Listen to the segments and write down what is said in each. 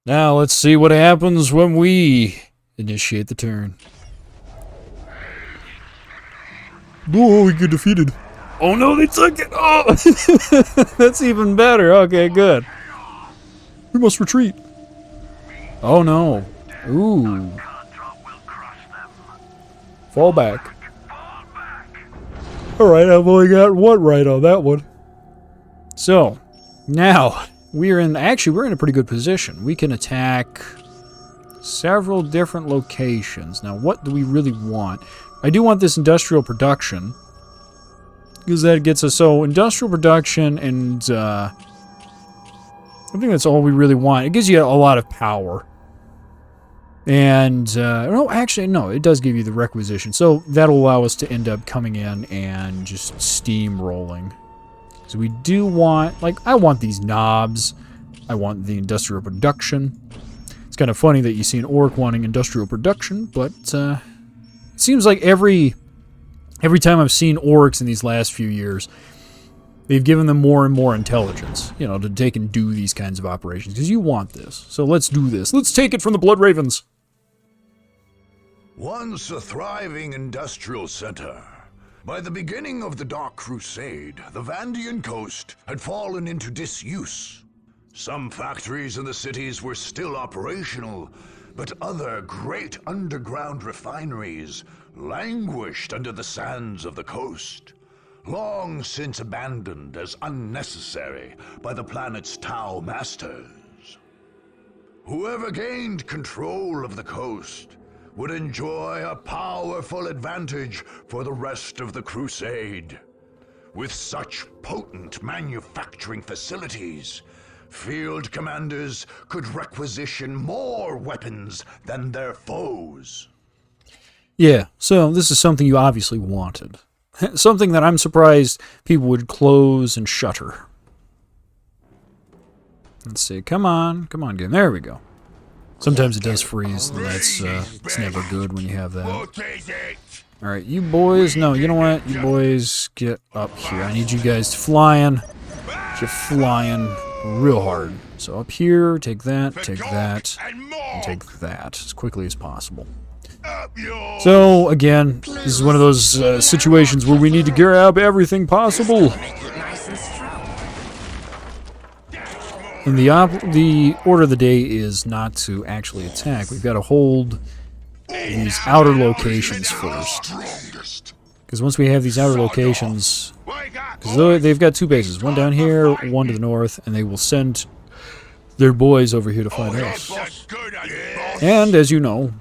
Now let's see what happens when we initiate the turn. Oh, we get defeated. Oh no, they took it! Oh! That's even better. Okay, good. We must retreat. Oh no. Ooh. Fall back. Alright, I've only got one right on that one. So, now, we're in a pretty good position. We can attack several different locations. Now, what do we really want? I do want this industrial production, because that gets us, so industrial production and, I think that's all we really want. It gives you a lot of power. And, no, actually, no, it does give you the requisition. So that'll allow us to end up coming in and just steamrolling. So we do want, like, I want these knobs. I want the industrial production. It's kind of funny that you see an orc wanting industrial production, but, it seems like every time I've seen orcs in these last few years, they've given them more and more intelligence, you know, to take and do these kinds of operations. Because you want this. So let's do this. Let's take it from the Blood Ravens. Once a thriving industrial center, by the beginning of the Dark Crusade, the Vandian coast had fallen into disuse. Some factories in the cities were still operational, but other great underground refineries languished under the sands of the coast, long since abandoned as unnecessary by the planet's Tau masters. Whoever gained control of the coast would enjoy a powerful advantage for the rest of the Crusade. With such potent manufacturing facilities, field commanders could requisition more weapons than their foes. Yeah, so this is something you obviously wanted. Something that I'm surprised people would close and shutter. Let's see, come on game. There we go. Sometimes it does freeze, and that's it's never good when you have that. Alright, you boys, no, you know what? You boys get up here. I need you guys to fly in. You're flying real hard. So up here, take that, and take that as quickly as possible. So, again, this is one of those situations where we need to grab everything possible. And the order of the day is not to actually attack. We've got to hold these outer locations first. Because once we have these outer locations, because they've got two bases, one down here, one to the north, and they will send their boys over here to fight us. And, as you know,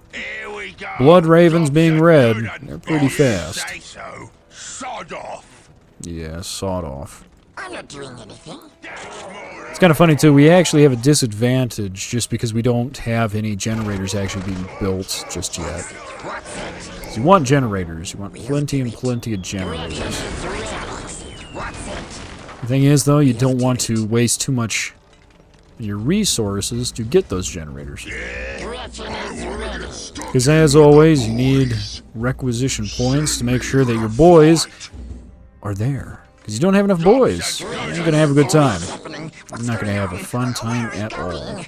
Blood Ravens being red, they're pretty fast. Yeah, sawed off. I'm not doing anything. It's kind of funny, too. We actually have a disadvantage just because we don't have any generators actually being built just yet. So you want generators. You want plenty and plenty of generators. The thing is, though, you don't want to waste too much of your resources to get those generators. Because, as always, you need requisition points to make sure that your boys are there. Because you don't have enough boys. You're not going to have a good time. You're not going to have a fun time at all.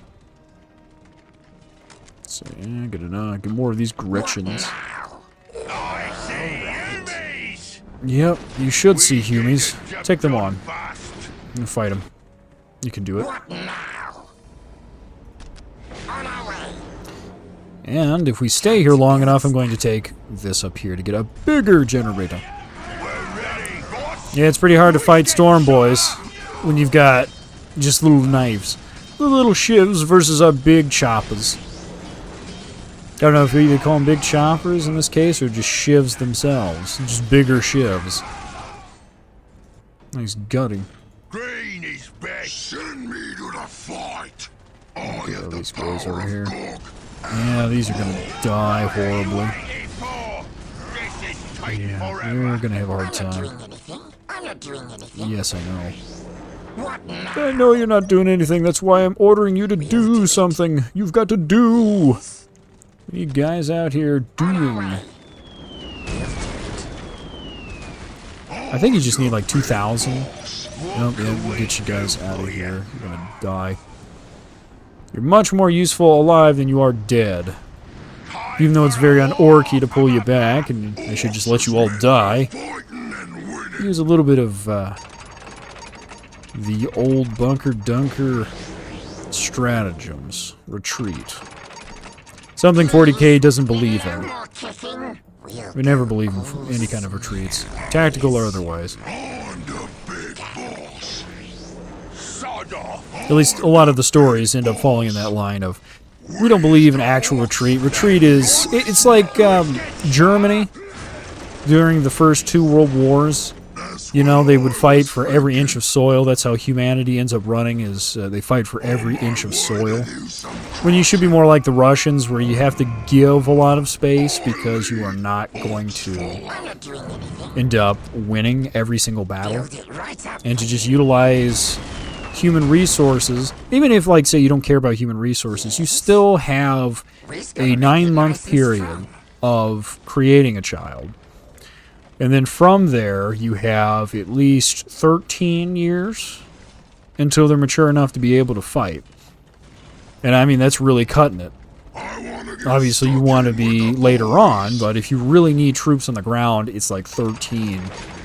So, yeah, get more of these Gretchens. Yep, you should see Humies. Take them on. And fight them. You can do it. And if we stay here long enough, I'm going to take this up here to get a bigger generator. Yeah, it's pretty hard to fight Storm Boys when you've got just little knives. The little shivs versus our big choppers. I don't know if we either call them big choppers in this case or just shivs themselves. Just bigger shivs. Nice gutting. Green is best. Send me to the fight. Oh, these boys over here. Yeah, these are gonna die horribly. Yeah, you're gonna have a hard time. Yes, I know. I know you're not doing anything. That's why I'm ordering you to do something. You've got to do. What are you guys out here doing? I think you just need like 2,000. Nope, yeah, we'll get you guys out of here. You're gonna die. You're much more useful alive than you are dead. Even though it's very un-orky to pull you back, and I should just let you all die. Use a little bit of the old bunker-dunker stratagems. Retreat. Something 40k doesn't believe in. We never believe in any kind of retreats. Tactical or otherwise. At least a lot of the stories end up falling in that line of, we don't believe in actual retreat. Retreat is, it's like Germany during the first 2 world wars. You know, they would fight for every inch of soil. That's how humanity ends up running, is they fight for every inch of soil. When you should be more like the Russians, where you have to give a lot of space because you are not going to end up winning every single battle. And to just utilize human resources, even if, like, say, you don't care about human resources, you still have a 9-month period of creating a child. And then from there, you have at least 13 years until they're mature enough to be able to fight. And I mean, that's really cutting it. Obviously, you want to be later on, but if you really need troops on the ground, it's like 13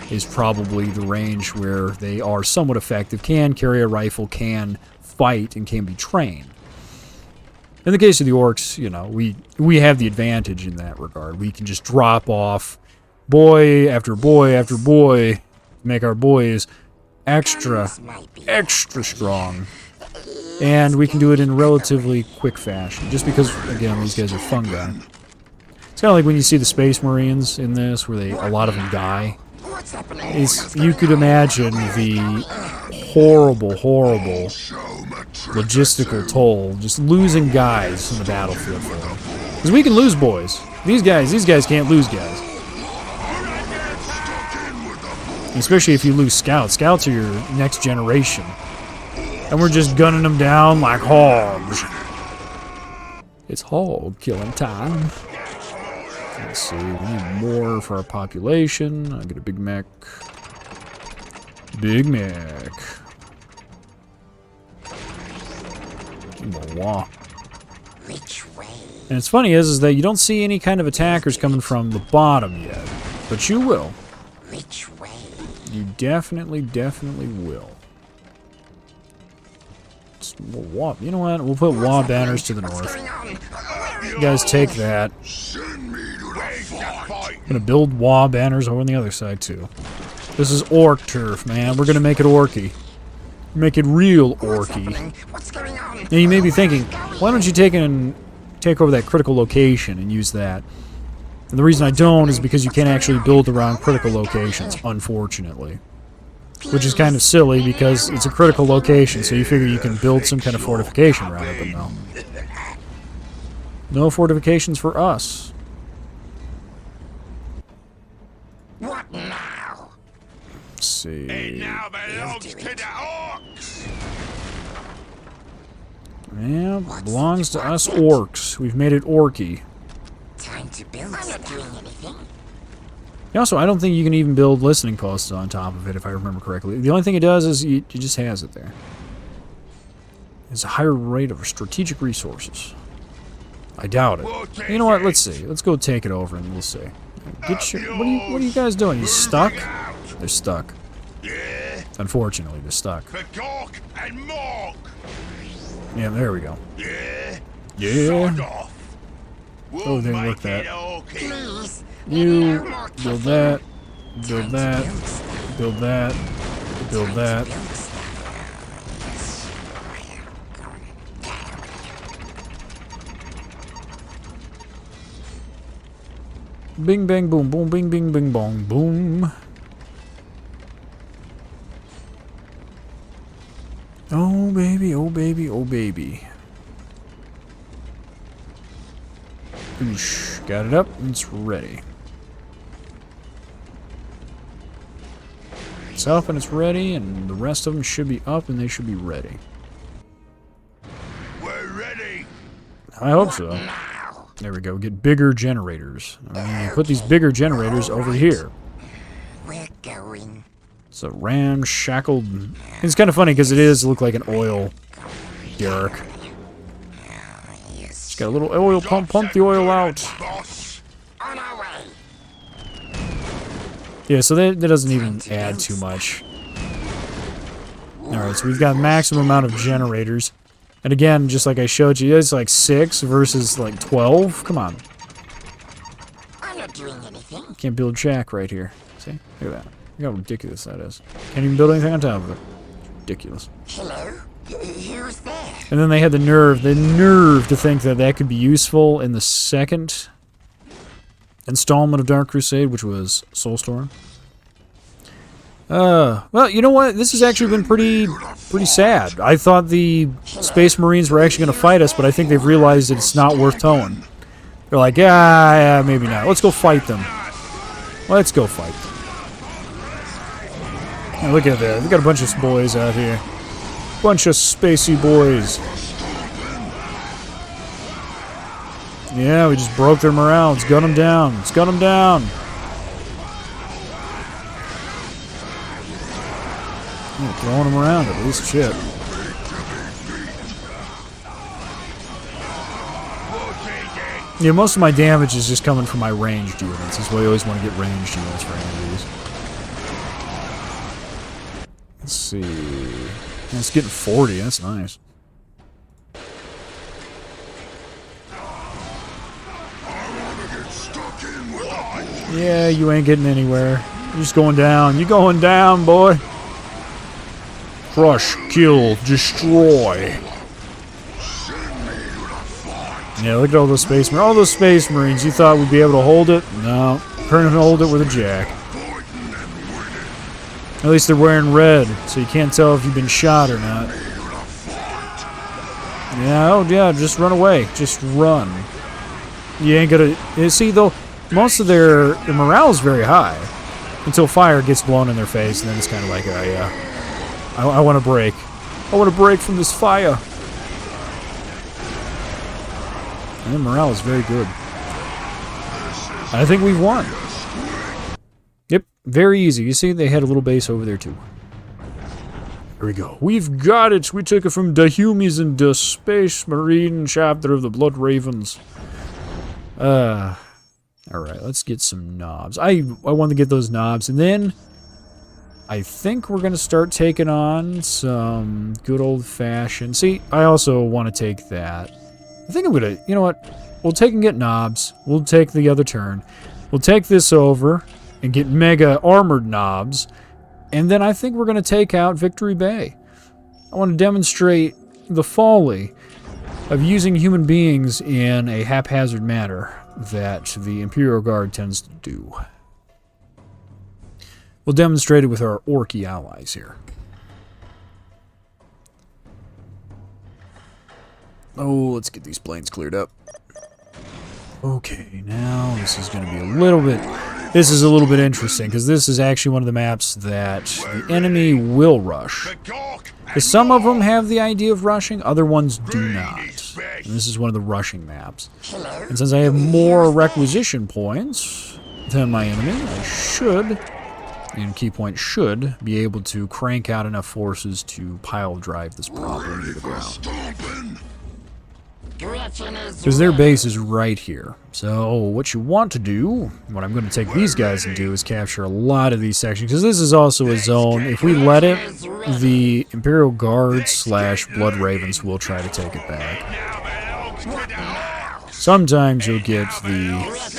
is probably the range where they are somewhat effective, can carry a rifle, can fight, and can be trained. In the case of the Orks, you know, we have the advantage in that regard. We can just drop off boy after boy after boy, make our boys extra strong. And we can do it in relatively quick fashion, just because, again, these guys are fungi. It's kind of like when you see the Space Marines in this, where a lot of them die. You could imagine the horrible logistical toll, just losing guys in the battlefield for them. Because we can lose boys. These guys can't lose guys. Especially if you lose scouts. Scouts are your next generation. And we're just gunning them down like hogs. It's hog killing time. Let's see, we need more for our population. I get a Big Mac. Big Mac. More wah. Which way? And it's funny is that you don't see any kind of attackers coming from the bottom yet. But you will. Which way? You definitely will. Wah. You know what? We'll put wah banners to the north. You guys take that. I'm gonna build wah banners over on the other side too. This is orc turf, man. We're gonna make it orky. Make it real orky. Now you may be thinking, why don't you take over that critical location and use that? And the reason I don't is because you can't actually build around critical locations, unfortunately. Which is kind of silly because it's a critical location, so you figure you can build some kind of fortification around it, but no. No fortifications for us. What now? Let's see. It now belongs to the Orks. Yeah, belongs to us orcs. We've made it orky. Time to build. I'm not doing anything. Also, I don't think you can even build listening posts on top of it, if I remember correctly. The only thing it does is it just has it there. It's a higher rate of strategic resources. I doubt it. You know what? Let's see. Let's go take it over and we'll see. Get your, what are you guys doing? You stuck? They're stuck. Unfortunately, they're stuck. Yeah, there we go. Yeah. Oh, didn't work that. Please. You build that, build that, build that, build that. Bing bang boom boom bing bing bing bong boom. Oh baby, oh baby, oh baby. Oosh, got it up and it's ready. It's up and it's ready, and the rest of them should be up and they should be ready. We're ready. I hope so. There we go. Get bigger generators. Put these bigger generators over here. We're going. It's a ramshackled. It's kind of funny because it is look like an oil derrick. Just got a little oil pump. Pump the oil out. Boss. On our way. Yeah, so that doesn't even add too much. Alright, so we've got maximum amount of generators. And again, just like I showed you, it's like 6 versus like 12. Come on. I'm not doing anything. Can't build jack right here. See? Look at that. Look how ridiculous that is. Can't even build anything on top of it. Ridiculous. Hello? Who's there? And then they had the nerve to think that that could be useful in the second installment of Dark Crusade, which was Soulstorm. Well, you know what? This has actually been pretty sad. I thought the Space Marines were actually going to fight us, but I think they've realized that it's not worth towing. They're like, yeah, maybe not. Let's go fight them. Let's go fight them. Yeah, look at that. We got a bunch of boys out here. Bunch of spacey boys. Yeah, we just broke their morale. Let's gun them down. Let's gun them down. Yeah, throwing them around at least. Shit. Yeah, most of my damage is just coming from my ranged units. That's why you always want to get ranged units for any of these. Let's see. Yeah, it's getting 40. That's nice. Yeah, you ain't getting anywhere. You're just going down. You're going down, boy. Crush, kill, destroy. Yeah, look at all those Space Marines. All those Space Marines, you thought we'd be able to hold it? No. Couldn't hold it with a jack. At least they're wearing red, so you can't tell if you've been shot or not. Yeah, oh yeah, just run away. Just run. You ain't gonna... You see, though, most of their morale is very high. Until fire gets blown in their face, and then it's kind of like, oh yeah. I want to break. I want to break from this fire. And their morale is very good. I think we've won. Yep, very easy. You see, they had a little base over there, too. Here we go. We've got it. We took it from the Humies and the Space Marine chapter of the Blood Ravens. Alright, let's get some knobs. I want to get those knobs, and then I think we're going to start taking on some good old-fashioned... See, I also want to take that. I think I'm going to... You know what? We'll take and get knobs. We'll take the other turn. We'll take this over and get mega armored knobs. And then I think we're going to take out Victory Bay. I want to demonstrate the folly of using human beings in a haphazard manner that the Imperial Guard tends to do. We'll demonstrate it with our Orky allies here. Oh, let's get these planes cleared up. Okay, now this is going to be a little bit... This is a little bit interesting, because this is actually one of the maps that the enemy will rush. Because some of them have the idea of rushing, other ones do not. And this is one of the rushing maps. And since I have more requisition points than my enemy, I should... And key point should be able to crank out enough forces to pile drive this problem to the ground. Because their base is right here. So what you want to do, what I'm going to take these guys and do, is capture a lot of these sections. Because this is also a zone. If we let it, the Imperial Guard / Blood Ravens will try to take it back. Sometimes you'll get the...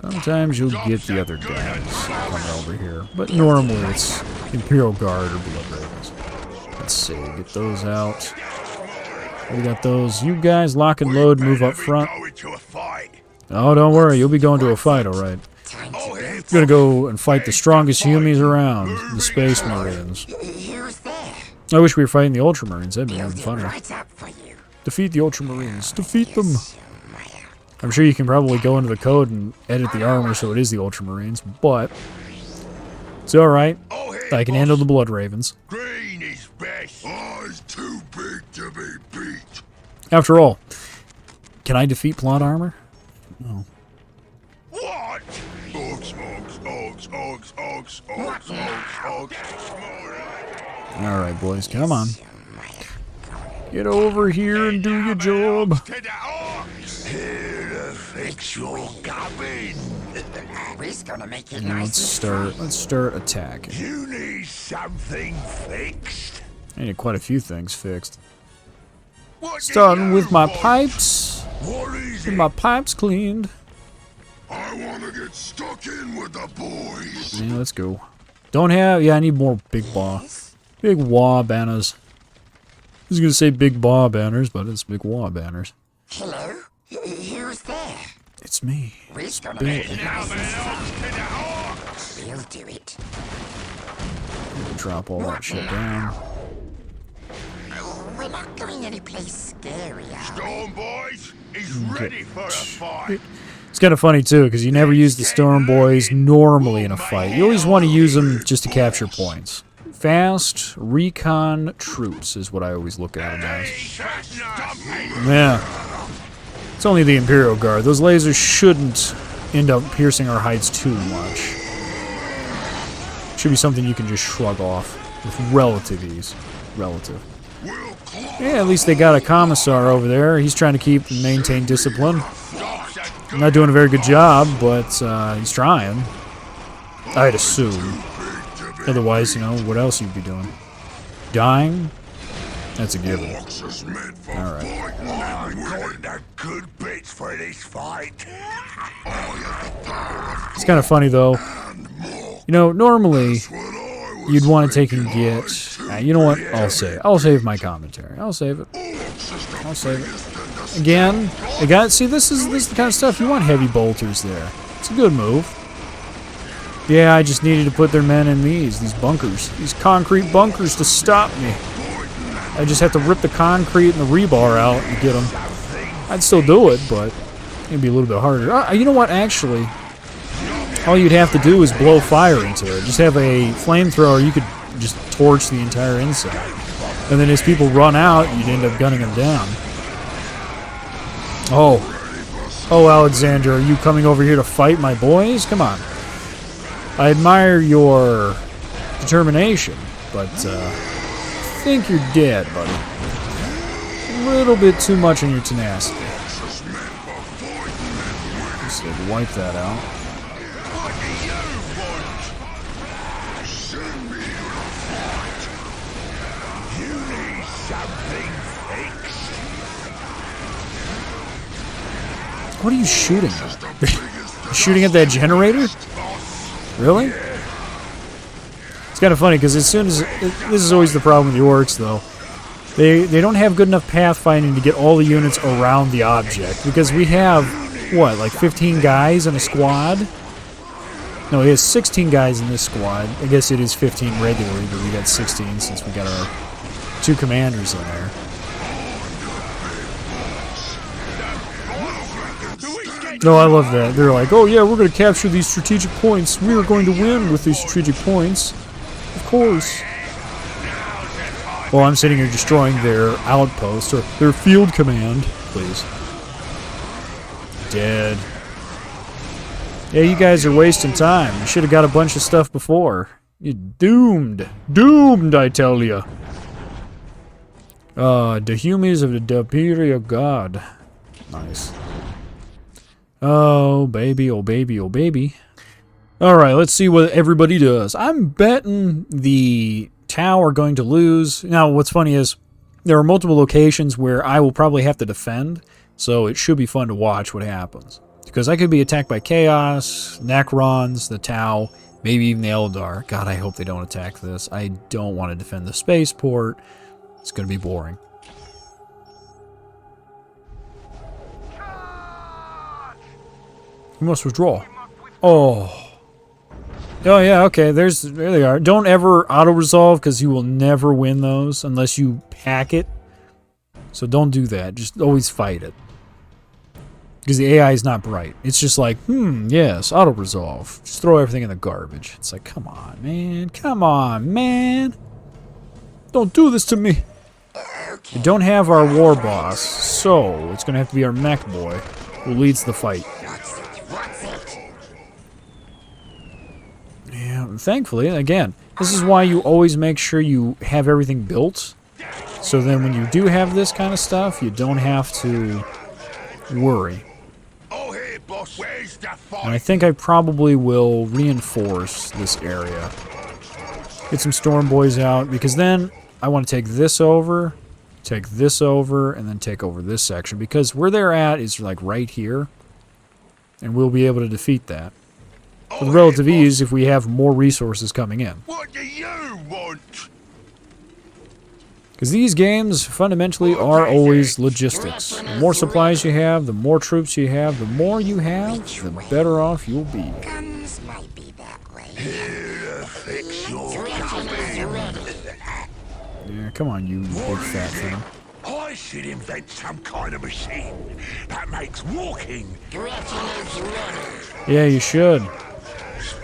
Sometimes you'll get the other guys coming over here, but normally it's Imperial Guard or Blood Ravens. Let's see, get those out. We got those. You guys lock and load, move up front. Oh, don't worry, you'll be going to a fight, alright. You're gonna go and fight the strongest Humies around, the Space Marines. I wish we were fighting the Ultramarines, that'd be even funner. Defeat the Ultramarines. Defeat them! I'm sure you can probably go into the code and edit the armor so it is the Ultramarines, but it's alright. I can handle the Blood Ravens. Green is best. Ours too big to be beat. After all, can I defeat plot armor? No. What? Orks, orks. Alright, boys, come on. Get over here and do your job. To the Orks. Here to fix your gubbin. We're gonna make it Now nice let's start attacking. You need something fixed? I need quite a few things fixed. What do Starting you with my want? pipes. What is Get it? my pipes cleaned. I want to get stuck in with the boys. Yeah, let's go. Don't have... Yeah, I need more big wah. Big wah banners. I was gonna say big wah banners, but it's big wah banners. Hello? Who's there? It's me. We're gonna Big. make it nice and Belongs to the Orks. slow. We'll do it. Drop all that shit down. We're not going anyplace scary, are we? Storm boys, he's ready for a fight. It's kind of funny too, because you never use the Storm Boys normally in a fight. You always want to use them just to capture points. Fast recon troops is what I always look at them as. Stomp-in. Yeah. It's only the Imperial Guard. Those lasers shouldn't end up piercing our heights too much. Should be something you can just shrug off with relative ease. Relative. Yeah, at least they got a commissar over there. He's trying to keep and maintain discipline. Not doing a very good job, but he's trying. I'd assume. Otherwise, you know, what else you'd be doing? Dying? That's a given. Alright. I'm got the good bits for this fight. It's kind of funny, though. You know, normally, you'd want to take and get... you know what? I'll save my commentary. I'll save it. I'll save it. Again, see, this is the kind of stuff you want heavy bolters there. It's a good move. Yeah, I just needed to put their men in these bunkers. These concrete bunkers to stop me. I just have to rip the concrete and the rebar out and get them. I'd still do it, but it'd be a little bit harder. You know what, actually? All you'd have to do is blow fire into it. Just have a flamethrower, you could just torch the entire inside. And then as people run out, you'd end up gunning them down. Oh, Alexander, are you coming over here to fight my boys? Come on. I admire your determination, but I think you're dead, buddy. A little bit too much on your tenacity. Just wipe that out. What are you shooting at? Shooting at that generator? Really? It's kind of funny because as soon as this is always the problem with the Orks, though. They don't have good enough pathfinding to get all the units around the object because we have what, like 15 guys in a squad? No, he has 16 guys in this squad. I guess it is 15 regularly, but we got 16 since we got our 2 commanders in there. No, I love that. They're like, oh yeah, we're going to capture these strategic points. We are going to win with these strategic points. Of course. Well, I'm sitting here destroying their outpost, or their field command. Please. Dead. Yeah, you guys are wasting time. You should have got a bunch of stuff before. You're doomed. Doomed, I tell you. The Humies of the Imperial God. Nice. Oh, baby, oh, baby, oh, baby. Alright, let's see what everybody does. I'm betting the Tau are going to lose. Now, what's funny is there are multiple locations where I will probably have to defend, so it should be fun to watch what happens. Because I could be attacked by Chaos, Necrons, the Tau, maybe even the Eldar. God, I hope they don't attack this. I don't want to defend the spaceport. It's going to be boring. You must withdraw. Oh. Oh, yeah, okay. There they are. Don't ever auto-resolve, because you will never win those unless you pack it. So don't do that. Just always fight it. Because the AI is not bright. It's just like, yes, auto-resolve. Just throw everything in the garbage. It's like, come on, man. Come on, man. Don't do this to me. We don't have our war boss, so it's going to have to be our mech boy who leads the fight. Yeah, thankfully, again, this is why you always make sure you have everything built. So then when you do have this kind of stuff, you don't have to worry. Oh, hey, boss. Where's the fight? And I think I probably will reinforce this area. Get some storm boys out, because then I want to take this over, and then take over this section. Because where they're at is like right here. And we'll be able to defeat that with relative ease if we have more resources coming in. What do you want? Because these games fundamentally are always logistics. The more supplies you have, the more troops you have, the more you have, the better off you'll be. Guns might be that way. Fix your Yeah, come on, you big fat thing. I should invent some kind of machine that makes walking. Yeah, you should.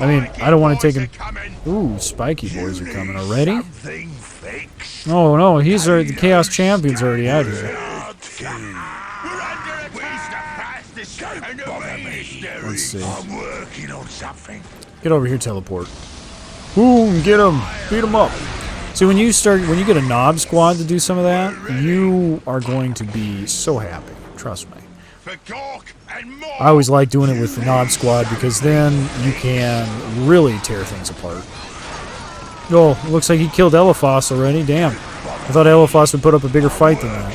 I mean, I don't want to take him. Coming. Ooh, spiky boys are coming already. Something fixed. Oh no, the Chaos Champion's already out here. We're under attack. Let's see. I'm working on something. Get over here, teleport. Boom, get him, beat him up. See, when you get a knob squad to do some of that, you are going to be so happy. Trust me. For Gork and more. I always like doing it with the knob squad because then you can really tear things apart. Oh, it looks like he killed Eliphas already. Damn. I thought Eliphas would put up a bigger fight than that.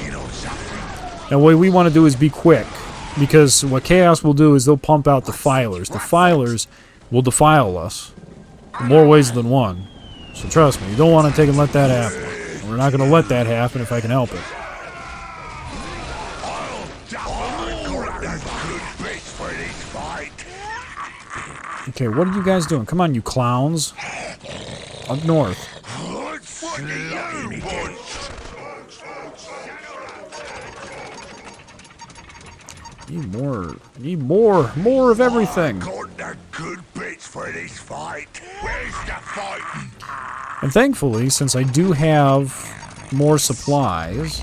Now, what we want to do is be quick, because what Chaos will do is they'll pump out defilers. Defilers will defile us in more ways than one. So trust me, you don't want to take and let that happen. We're not going to let that happen if I can help it. Okay, what are you guys doing? Come on, you clowns. Up north. What do you want? Need more of everything. Got the good bits for this fight. Where's the fight? And thankfully, since I do have more supplies,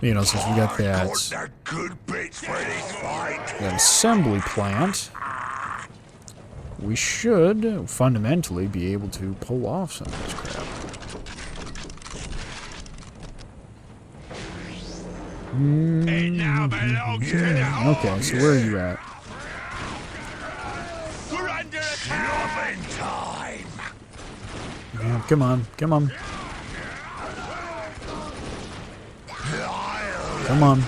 you know, since we got that, Got the good bits for this fight. that assembly plant, we should fundamentally be able to pull off some of this crap. It now belongs to the Okay, so where are you at? We're under attack. In time. Yeah, come on, come on. Come on.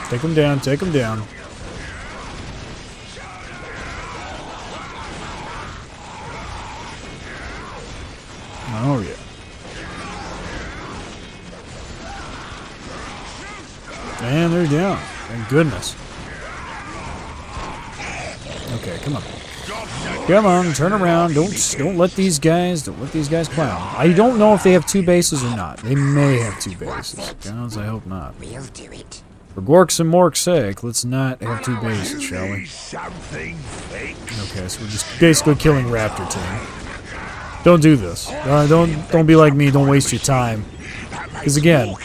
Take him down, take him down. Oh, yeah. And they're down. Thank goodness. Okay, come on. Come on, turn around. Don't let these guys clown. I don't know if they have two bases or not. They may have two bases. Guys, I hope not. We'll do it. For Gorks and Mork's sake, let's not have two bases, shall we? Something fixed. Okay, so we're just basically killing Raptor Team. Don't do this. Don't be like me. Don't waste your time. Because again,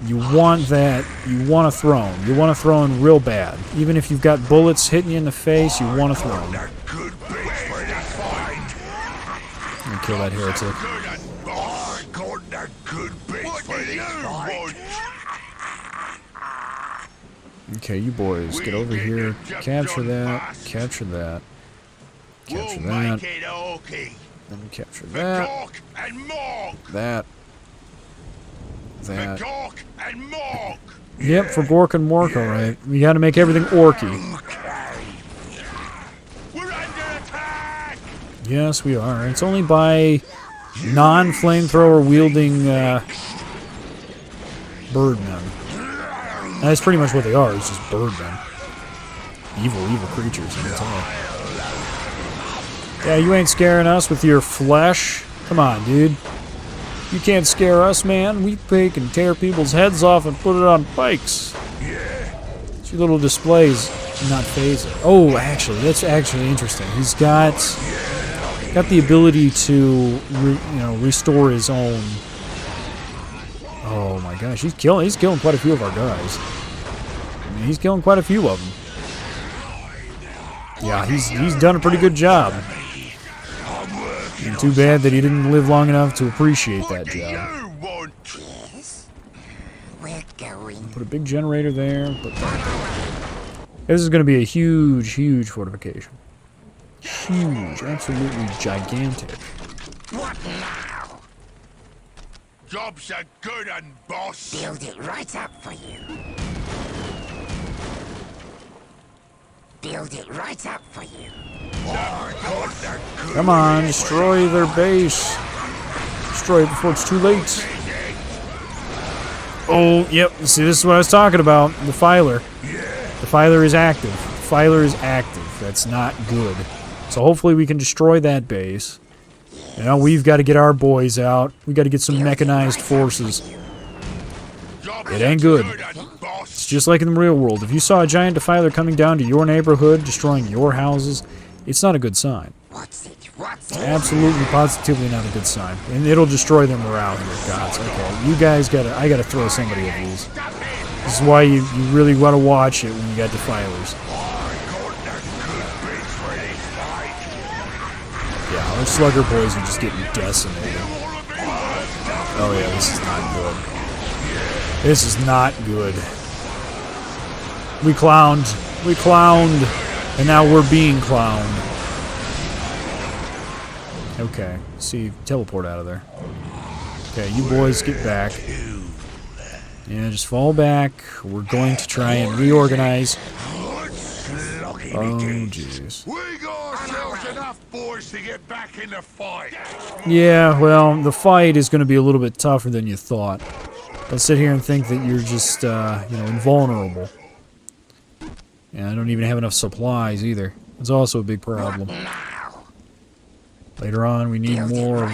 you want that. You want a throne. You want a throne real bad. Even if you've got bullets hitting you in the face, you want a throne. Good bits for this fight. I'm gonna kill that heretic. I got the good bits for this fight. Okay, you boys, get over here. Capture that. Capture that. Capture We'll that. make it okay. Then capture For that. Gork and Mork. That. For That. Gork and Mork. Yep, for Gork and Mork, alright. We gotta make everything orky. We're under attack. Yes, we are. It's only by non-flamethrower wielding birdmen. That's pretty much what they are. It's just birdmen. Evil creatures, I can tell. Yeah, you ain't scaring us with your flesh. Come on, dude. You can't scare us, man. We can tear people's heads off and put it on bikes. It's your little displays not phasing. Oh, actually, that's actually interesting. He's got the ability to, restore his own. Oh my gosh, he's killing quite a few of our guys. I mean, he's killing quite a few of them. Yeah, he's done a pretty good job. And too bad that he didn't live long enough to appreciate that job. want? Yes? We're going. Put a big generator there. Put that there. This is going to be a huge, huge fortification. Huge. Absolutely gigantic. What now? Job's a good un, boss. Build it right up for you. Build it right up for you. Come on, destroy their base. Destroy it before it's too late. Oh, yep. See, this is what I was talking about. The filer. The filer is active. The filer is active. That's not good. So hopefully we can destroy that base. Now we've got to get our boys out. We got to get some mechanized forces. It ain't good. It's just like in the real world. If you saw a giant defiler coming down to your neighborhood, destroying your houses, it's not a good sign. What's it? What's It's it? absolutely, positively not a good sign. And it'll destroy them morale here, gods. Okay, you guys gotta, I gotta throw somebody at these. This is why you really want to watch it when you got defilers. Yeah, our slugger boys are just getting decimated. Oh yeah, this is not good. This is not good. We clowned, and now we're being clowned. Okay, see, teleport out of there. Okay, you boys get back. Yeah, just fall back. We're going to try and reorganize. Oh, jeez. We got ourselves enough boys to get back in the fight. Yeah, well, the fight is going to be a little bit tougher than you thought. Don't sit here and think that you're just, invulnerable. Yeah, I don't even have enough supplies either. It's also a big problem. Later on, we need more.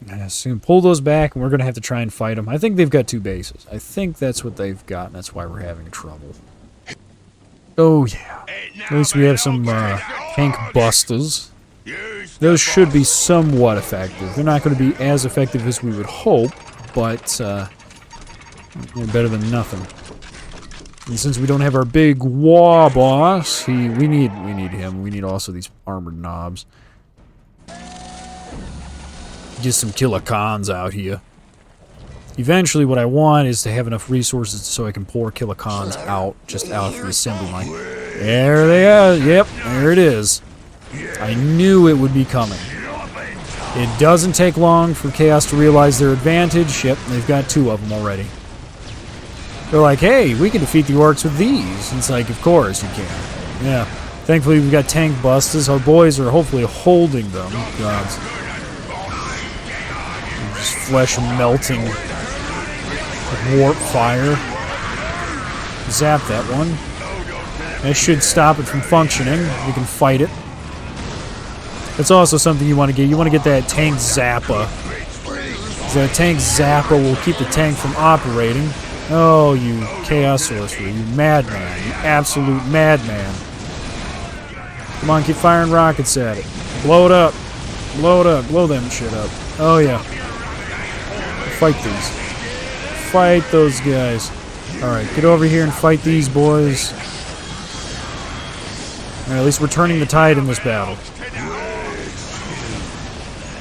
Yeah, soon pull those back, and we're going to have to try and fight them. I think they've got 2 bases. I think that's what they've got, and that's why we're having trouble. Oh, yeah. At least we have some tank busters. Those should be somewhat effective. They're not going to be as effective as we would hope, but they're better than nothing. And since we don't have our big Wah boss, we need him. We need also these armored knobs. Get some killer cons out here. Eventually, what I want is to have enough resources so I can pour killer cons out, just out of the assembly line. There they are. Yep, there it is. I knew it would be coming. It doesn't take long for Chaos to realize their advantage. Yep, they've got 2 of them already. They're like, hey, we can defeat the Orks with these. It's like, of course you can. Yeah. Thankfully, we've got tank busters. Our boys are hopefully holding them. Gods. Just flesh melting. With warp fire. Zap that one. That should stop it from functioning. We can fight it. That's also something you want to get. You want to get that tank Zappa. That tank Zappa will keep the tank from operating. Oh, you Chaos Sorcerer. You madman. You absolute madman. Come on, keep firing rockets at it. Blow it up. Blow it up. Blow them shit up. Oh, yeah. Fight these. Fight those guys. Alright, get over here and fight these boys. Alright, at least we're turning the tide in this battle.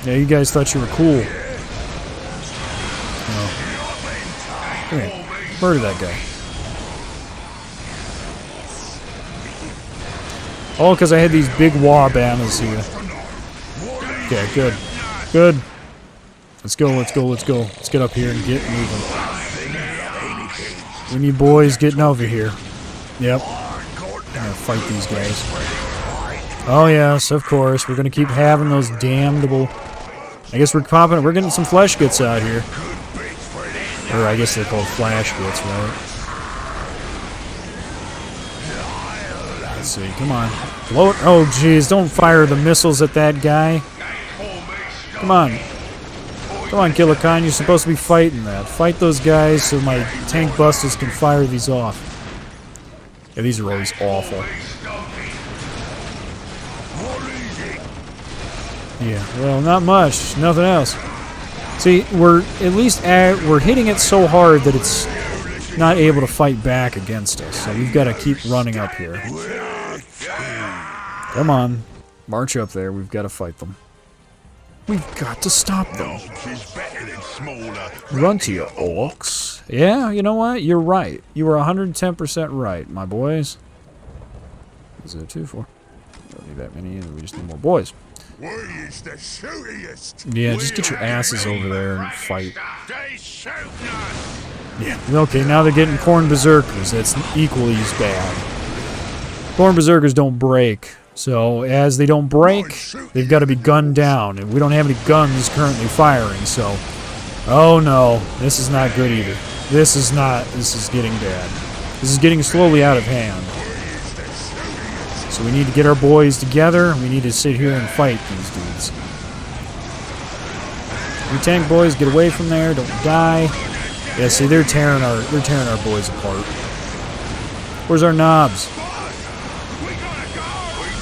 Yeah, you guys thought you were cool. Oh. Come here. Murder that guy. All because I had these big Wabamas here. Okay, good. Good. Let's go, let's go, let's go. Let's get up here and get moving. We need boys getting over here. Yep. I'm gonna fight these guys. Oh yes, of course. We're gonna keep having those damnable... I guess we're getting some flesh gits out here. Or I guess they're called flash gits, right? Let's see, come on. Blow it. Oh jeez, don't fire the missiles at that guy. Come on. Come on, Killer Khan, you're supposed to be fighting that. Fight those guys so my tank busters can fire these off. Yeah, these are always awful. Yeah, well, not much. Nothing else. See, we're hitting it so hard that it's not able to fight back against us. So we've got to keep running up here. Come on. March up there. We've got to fight them. We've got to stop them. Orks is better than smaller. Run to your orcs. Yeah, you know what? You're right. You were 110% right, my boys. Is there 2, 4? Don't need that many. We just need more boys. We is the shootiest. Yeah, just get your asses over there and fight. They shooting us. Yeah. Okay, now they're getting corn berserkers. That's equally as bad. Corn berserkers don't break. So, as they don't break, they've got to be gunned down. And we don't have any guns currently firing, so... Oh no, this is not good either. This is getting bad. This is getting slowly out of hand. So we need to get our boys together. We need to sit here and fight these dudes. You tank boys, get away from there, don't die. Yeah, see, they're tearing our boys apart. Where's our knobs?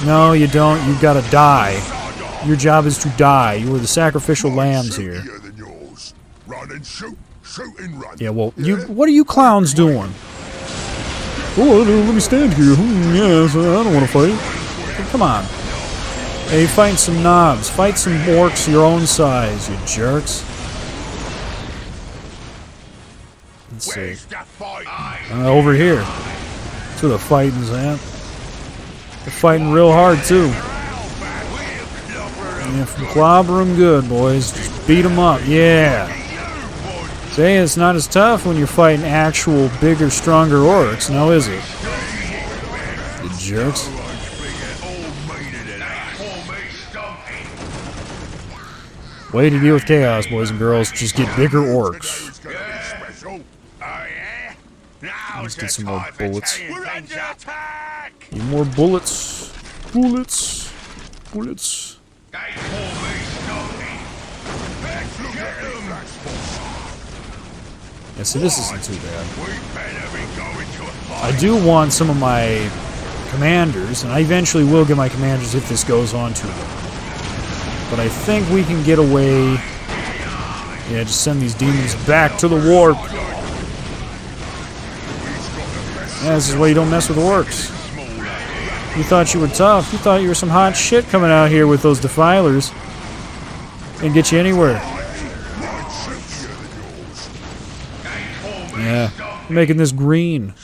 No, you don't. You gotta die. Your job is to die. You are the sacrificial lambs here. Run and shoot, shoot and run. Yeah, well, what are you clowns doing? Oh, let me stand here. Yes, I don't want to fight. Come on. Hey, fight some knobs. Fight some orcs your own size, you jerks. Let's see. Where's the fight? Over here. That's where the fighting's at. They're fighting real hard, too. Yeah, clobber them good, boys. Just beat them up. Yeah. See, it's not as tough when you're fighting actual bigger, stronger orcs, now is it? You jerks. Way to deal with chaos, boys and girls. Just get bigger orcs. Let's get some more bullets. Need more bullets. Bullets. Bullets. Yeah, see, this isn't too bad. I do want some of my commanders, and I eventually will get my commanders if this goes on too long. But I think we can get away. Yeah, just send these demons back to the warp. Yeah, this is why you don't mess with orcs. You thought you were tough. You thought you were some hot shit coming out here with those defilers. Didn't get you anywhere. Yeah, making this green.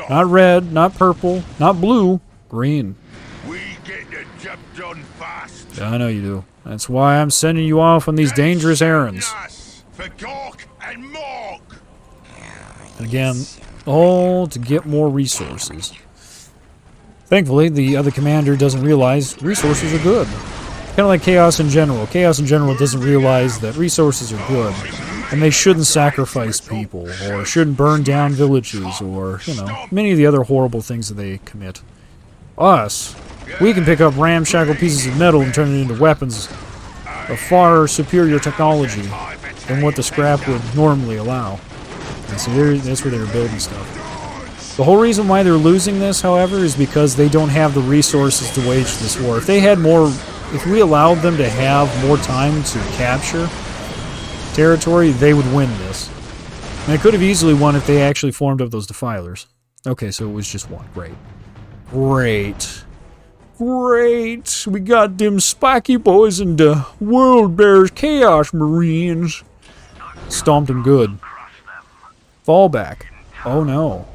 Not red, not purple, not blue. Green. We get the job done fast. Yeah, I know you do. That's why I'm sending you off on these dangerous errands. For Gork and Mork. And again, all to get more resources. Thankfully, the other commander doesn't realize resources are good. Kind of like Chaos in general. Chaos in general doesn't realize that resources are good. And they shouldn't sacrifice people, or shouldn't burn down villages, or, you know, many of the other horrible things that they commit. Us, we can pick up ramshackle pieces of metal and turn it into weapons of far superior technology than what the scrap would normally allow. And so that's where they were building stuff. The whole reason why they're losing this, however, is because they don't have the resources to wage this war. If they had more, if we allowed them to have more time to capture territory, they would win this. And they could have easily won if they actually formed up those defilers. Okay, so it was just one. Great. Great. Great. We got them spiky boys and the World Bears Chaos Marines. Stomped them good. Fall back. Oh no.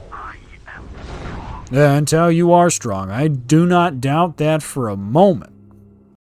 Yeah, until you are strong. I do not doubt that for a moment.